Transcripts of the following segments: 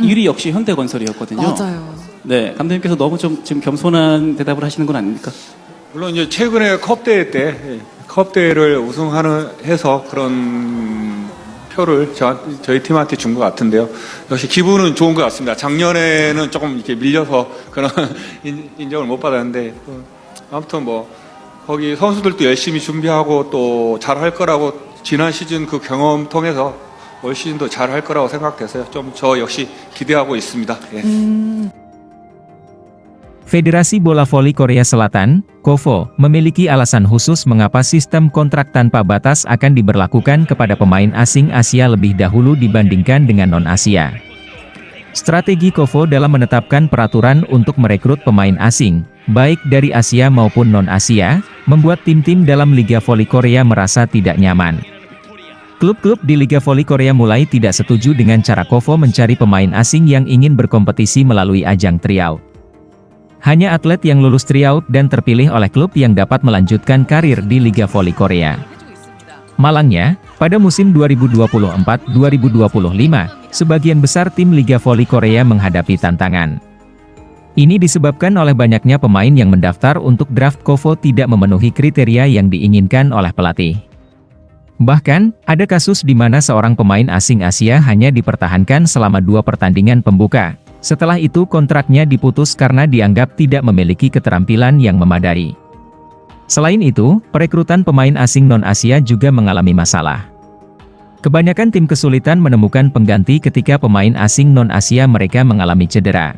1위 역시 현대건설이었거든요. 맞아요. 네, 감독님께서 너무 좀 지금 겸손한 대답을 하시는 건 아닙니까? 물론 이제 최근에 컵대회 때 컵대회를 해서 그런 표를 저희 팀한테 준 것 같은데요. 역시 기분은 좋은 것 같습니다. 작년에는 조금 이렇게 밀려서 그런 인정을 못 받았는데 아무튼 뭐 거기 선수들도 열심히 준비하고 또 잘할 거라고 지난 시즌 그 경험 통해서 올 시즌도 잘할 거라고 생각돼서요. 좀 저 역시 기대하고 있습니다. 예. Federasi Bola Voli Korea Selatan, KOVO, memiliki alasan khusus mengapa sistem kontrak tanpa batas akan diberlakukan kepada pemain asing Asia lebih dahulu dibandingkan dengan non-Asia. Strategi KOVO dalam menetapkan peraturan untuk merekrut pemain asing, baik dari Asia maupun non-Asia, membuat tim-tim dalam Liga Voli Korea merasa tidak nyaman. Klub-klub di Liga Voli Korea mulai tidak setuju dengan cara KOVO mencari pemain asing yang ingin berkompetisi melalui ajang tryout. Hanya atlet yang lulus tryout dan terpilih oleh klub yang dapat melanjutkan karir di Liga Voli Korea. Malangnya, pada musim 2024-2025, sebagian besar tim Liga Voli Korea menghadapi tantangan. Ini disebabkan oleh banyaknya pemain yang mendaftar untuk draft KOVO tidak memenuhi kriteria yang diinginkan oleh pelatih. Bahkan, ada kasus di mana seorang pemain asing Asia hanya dipertahankan selama 2 pertandingan pembuka. Setelah itu kontraknya diputus karena dianggap tidak memiliki keterampilan yang memadai. Selain itu, perekrutan pemain asing non-Asia juga mengalami masalah. Kebanyakan tim kesulitan menemukan pengganti ketika pemain asing non-Asia mereka mengalami cedera.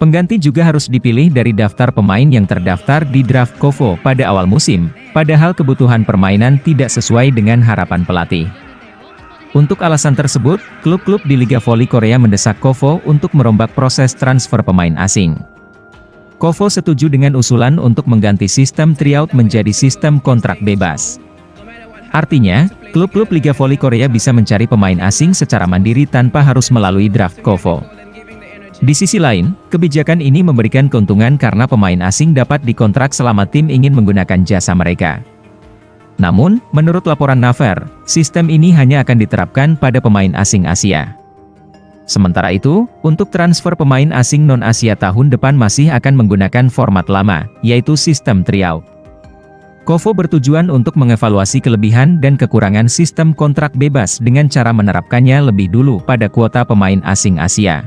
Pengganti juga harus dipilih dari daftar pemain yang terdaftar di draft KOVO pada awal musim, padahal kebutuhan permainan tidak sesuai dengan harapan pelatih. Untuk alasan tersebut, klub-klub di Liga Voli Korea mendesak KOVO untuk merombak proses transfer pemain asing. KOVO setuju dengan usulan untuk mengganti sistem tryout menjadi sistem kontrak bebas. Artinya, klub-klub Liga Voli Korea bisa mencari pemain asing secara mandiri tanpa harus melalui draft KOVO. Di sisi lain, kebijakan ini memberikan keuntungan karena pemain asing dapat dikontrak selama tim ingin menggunakan jasa mereka. Namun, menurut laporan Naver, sistem ini hanya akan diterapkan pada pemain asing Asia. Sementara itu, untuk transfer pemain asing non-Asia tahun depan masih akan menggunakan format lama, yaitu sistem tryout. KOVO bertujuan untuk mengevaluasi kelebihan dan kekurangan sistem kontrak bebas dengan cara menerapkannya lebih dulu pada kuota pemain asing Asia.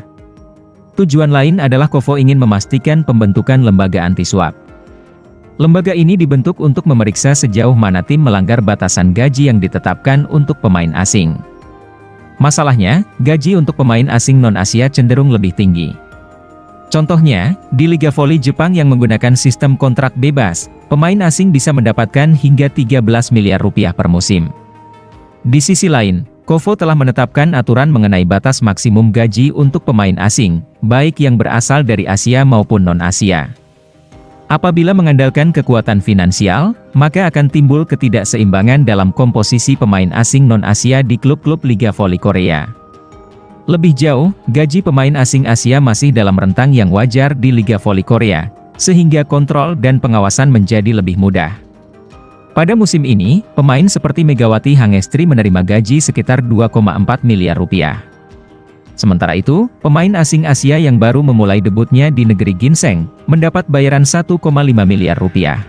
Tujuan lain adalah KOVO ingin memastikan pembentukan lembaga anti-suap. Lembaga ini dibentuk untuk memeriksa sejauh mana tim melanggar batasan gaji yang ditetapkan untuk pemain asing. Masalahnya, gaji untuk pemain asing non-Asia cenderung lebih tinggi. Contohnya, di Liga Voli Jepang yang menggunakan sistem kontrak bebas, pemain asing bisa mendapatkan hingga 13 miliar rupiah per musim. Di sisi lain, KOVO telah menetapkan aturan mengenai batas maksimum gaji untuk pemain asing, baik yang berasal dari Asia maupun non-Asia. Apabila mengandalkan kekuatan finansial, maka akan timbul ketidakseimbangan dalam komposisi pemain asing non-Asia di klub-klub Liga Voli Korea. Lebih jauh, gaji pemain asing Asia masih dalam rentang yang wajar di Liga Voli Korea, sehingga kontrol dan pengawasan menjadi lebih mudah. Pada musim ini, pemain seperti Megawati Hangestri menerima gaji sekitar 2,4 miliar rupiah. Sementara itu, pemain asing Asia yang baru memulai debutnya di negeri ginseng, mendapat bayaran 1,5 miliar rupiah.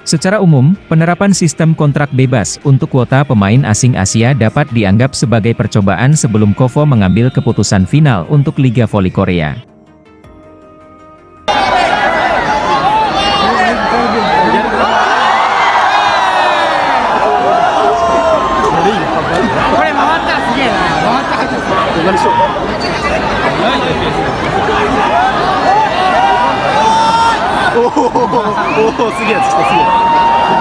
Secara umum, penerapan sistem kontrak bebas untuk kuota pemain asing Asia dapat dianggap sebagai percobaan sebelum KOVO mengambil keputusan final untuk Liga Voli Korea. 오, すげえ、ちょっとすげえ。